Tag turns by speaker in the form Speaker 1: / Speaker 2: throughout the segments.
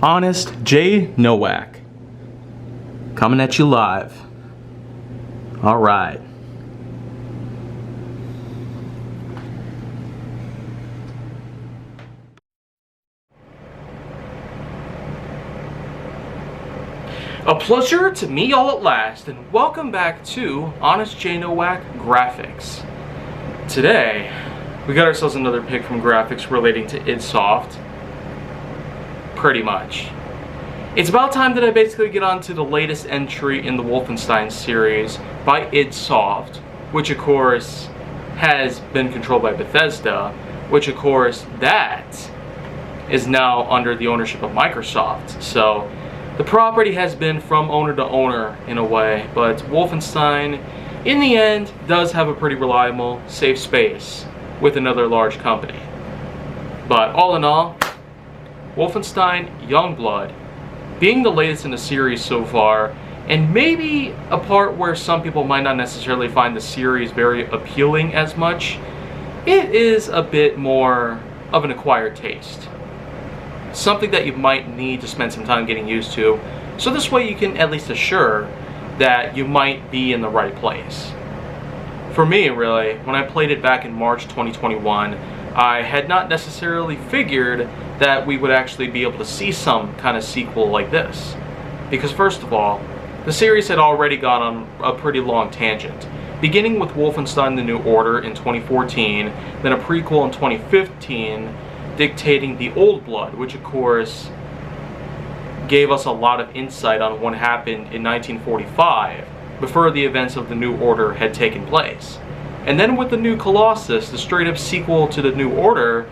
Speaker 1: Honest J. Nowak. Coming at you live. Alright. A pleasure to meet y'all at last, and welcome back to Honest J. Nowak Graphix. Today, we got ourselves another pick from Graphix relating to id Soft. Pretty much. It's about time that I basically get on to the latest entry in the Wolfenstein series by id Soft, which of course has been controlled by Bethesda, which of course that is now under the ownership of Microsoft. So the property has been from owner to owner in a way, but Wolfenstein in the end does have a pretty reliable, safe space with another large company. But all in all, Wolfenstein Youngblood being the latest in the series so far, and maybe a part where some people might not necessarily find the series very appealing as much, it is a bit more of an acquired taste. Something that you might need to spend some time getting used to, so this way you can at least assure that you might be in the right place. For me, really, when I played it back in March 2021, I had not necessarily figured that we would actually be able to see some kind of sequel like this. Because first of all, the series had already gone on a pretty long tangent, beginning with Wolfenstein The New Order in 2014, then a prequel in 2015, dictating the Old Blood, which of course gave us a lot of insight on what happened in 1945, before the events of The New Order had taken place. And then with The New Colossus, the straight up sequel to The New Order,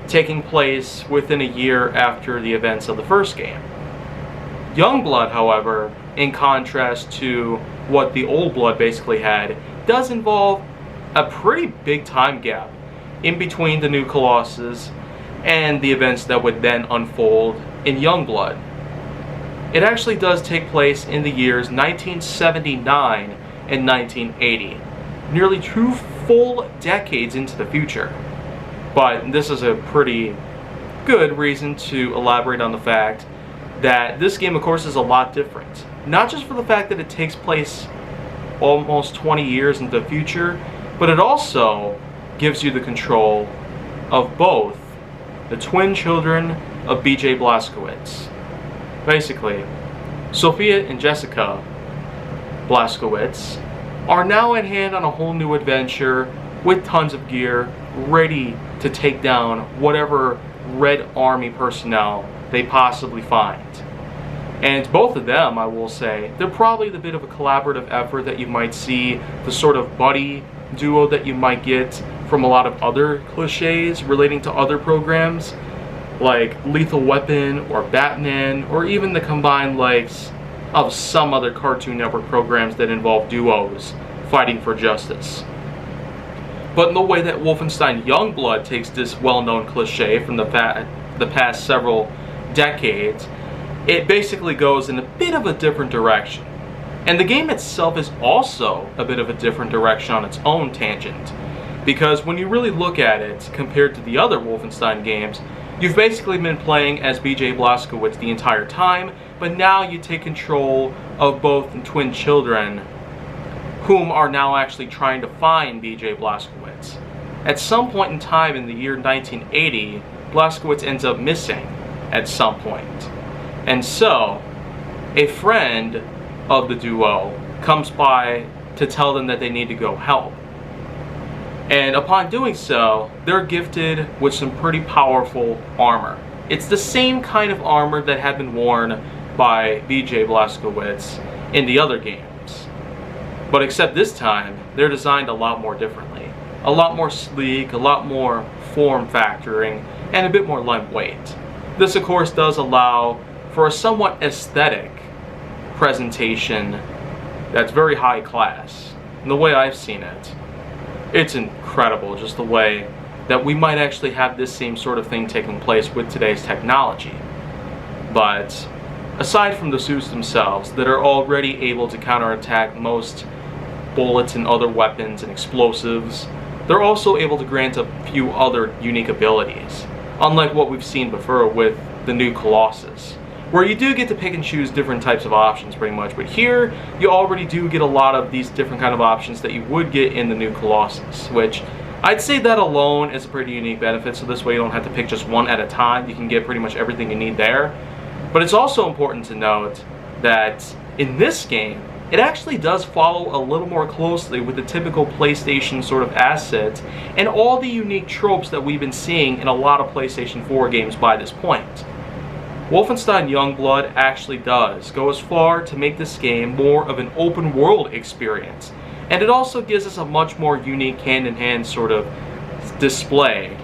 Speaker 1: taking place within a year after the events of the first game. Youngblood, however, in contrast to what the Old Blood basically had, does involve a pretty big time gap in between The New Colossus and the events that would then unfold in Youngblood. It actually does take place in the years 1979 and 1980, nearly 2 full decades into the future. But this is a pretty good reason to elaborate on the fact that this game, of course, is a lot different. Not just for the fact that it takes place almost 20 years into the future, but it also gives you the control of both the twin children of B.J. Blazkowicz. Basically, Sophia and Jessica Blazkowicz are now at hand on a whole new adventure with tons of gear, ready to take down whatever Red Army personnel they possibly find. And both of them, I will say, they're probably the bit of a collaborative effort that you might see, the sort of buddy duo that you might get from a lot of other cliches relating to other programs, like Lethal Weapon or Batman, or even the combined likes of some other Cartoon Network programs that involve duos fighting for justice. But in the way that Wolfenstein Youngblood takes this well-known cliche from the past several decades, it basically goes in a bit of a different direction. And the game itself is also a bit of a different direction on its own tangent. Because when you really look at it, compared to the other Wolfenstein games, you've basically been playing as B.J. Blazkowicz the entire time, but now you take control of both the twin children, whom are now actually trying to find B.J. Blazkowicz. At some point in time in the year 1980, Blazkowicz ends up missing at some point. And so, a friend of the duo comes by to tell them that they need to go help. And upon doing so, they're gifted with some pretty powerful armor. It's the same kind of armor that had been worn by B.J. Blazkowicz in the other games. But except this time, they're designed a lot more differently. A lot more sleek, a lot more form-factoring, and a bit more lightweight. This, of course, does allow for a somewhat aesthetic presentation that's very high class. And the way I've seen it, it's incredible just the way that we might actually have this same sort of thing taking place with today's technology. But aside from the suits themselves that are already able to counterattack most bullets and other weapons and explosives, they're also able to grant a few other unique abilities, unlike what we've seen before with the new Colossus, where you do get to pick and choose different types of options pretty much. But here, you already do get a lot of these different kind of options that you would get in the new Colossus, which I'd say that alone is a pretty unique benefit. So this way you don't have to pick just one at a time. You can get pretty much everything you need there. But it's also important to note that in this game, it actually does follow a little more closely with the typical PlayStation sort of assets and all the unique tropes that we've been seeing in a lot of PlayStation 4 games by this point. Wolfenstein Youngblood actually does go as far to make this game more of an open world experience, and it also gives us a much more unique hand-in-hand sort of display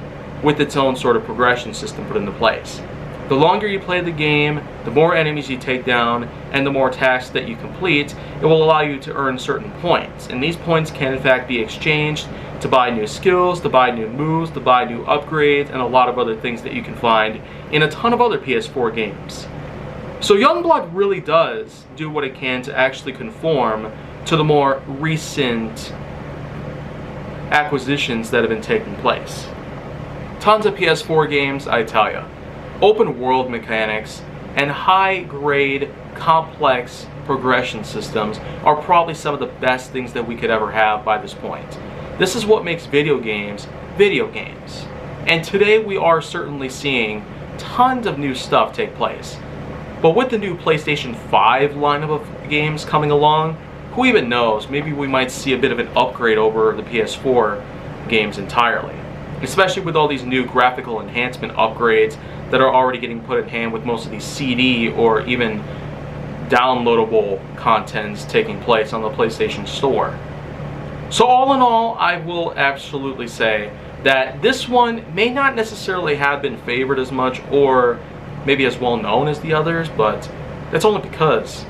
Speaker 1: with its own sort of progression system put into place. The longer you play the game, the more enemies you take down, and the more tasks that you complete, it will allow you to earn certain points. And these points can in fact be exchanged to buy new skills, to buy new moves, to buy new upgrades, and a lot of other things that you can find in a ton of other PS4 games. So Youngblood really does do what it can to actually conform to the more recent acquisitions that have been taking place. Tons of PS4 games, I tell ya. Open world mechanics and high-grade, complex progression systems are probably some of the best things that we could ever have by this point. This is what makes video games, video games. And today we are certainly seeing tons of new stuff take place. But with the new PlayStation 5 lineup of games coming along, who even knows, maybe we might see a bit of an upgrade over the PS4 games entirely. Especially with all these new graphical enhancement upgrades that are already getting put in hand with most of these CD or even downloadable contents taking place on the PlayStation Store. So all in all, I will absolutely say that this one may not necessarily have been favored as much or maybe as well known as the others, but that's only because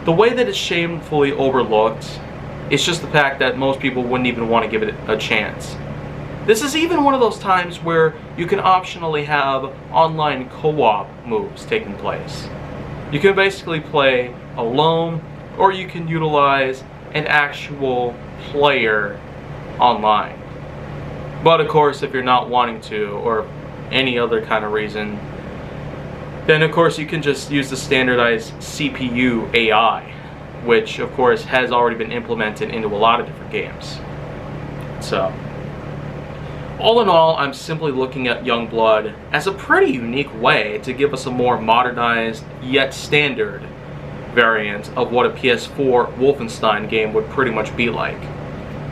Speaker 1: the way that it's shamefully overlooked is just the fact that most people wouldn't even want to give it a chance. This is even one of those times where you can optionally have online co-op moves taking place. You can basically play alone, or you can utilize an actual player online. But of course, if you're not wanting to, or any other kind of reason, then of course you can just use the standardized CPU AI, which of course has already been implemented into a lot of different games. So all in all, I'm simply looking at Youngblood as a pretty unique way to give us a more modernized, yet standard variant of what a PS4 Wolfenstein game would pretty much be like.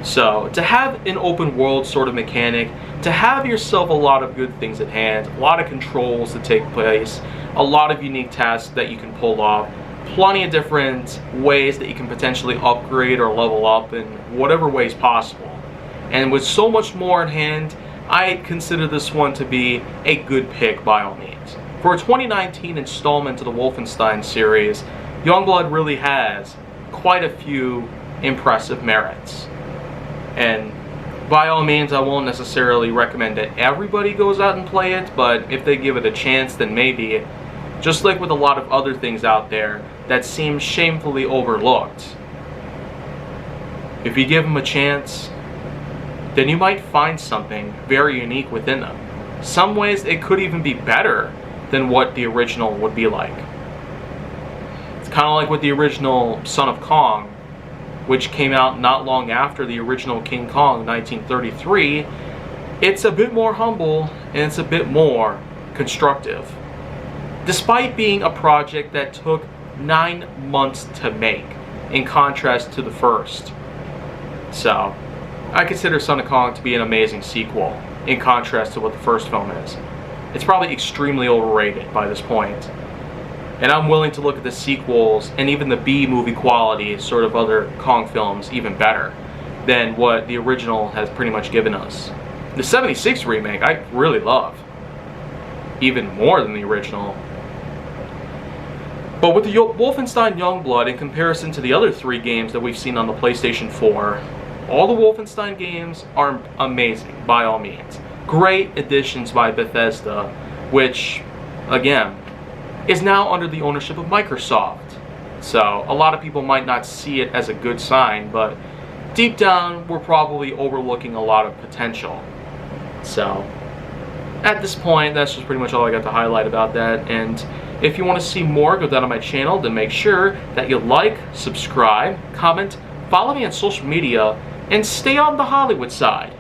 Speaker 1: So, to have an open world sort of mechanic, to have yourself a lot of good things at hand, a lot of controls to take place, a lot of unique tasks that you can pull off, plenty of different ways that you can potentially upgrade or level up in whatever ways possible. And with so much more in hand, I consider this one to be a good pick by all means. For a 2019 installment to the Wolfenstein series, Youngblood really has quite a few impressive merits. And by all means, I won't necessarily recommend that everybody goes out and play it, but if they give it a chance, then maybe, just like with a lot of other things out there that seem shamefully overlooked, if you give them a chance, then you might find something very unique within them. Some ways it could even be better than what the original would be like. It's kind of like with the original Son of Kong, which came out not long after the original King Kong in 1933. It's a bit more humble and it's a bit more constructive. Despite being a project that took 9 months to make, in contrast to the first. So, I consider Son of Kong to be an amazing sequel, in contrast to what the first film is. It's probably extremely overrated by this point. And I'm willing to look at the sequels and even the B-movie quality, sort of other Kong films, even better than what the original has pretty much given us. The 76 remake I really love, even more than the original. But with the Wolfenstein Youngblood, in comparison to the other 3 games that we've seen on the PlayStation 4, all the Wolfenstein games are amazing, by all means. Great additions by Bethesda, which, again, is now under the ownership of Microsoft. So, a lot of people might not see it as a good sign, but deep down, we're probably overlooking a lot of potential. So, at this point, that's just pretty much all I got to highlight about that. And If you want to see more go down on my channel, then make sure that you like, subscribe, comment, follow me on social media, and stay on the Hollywood side.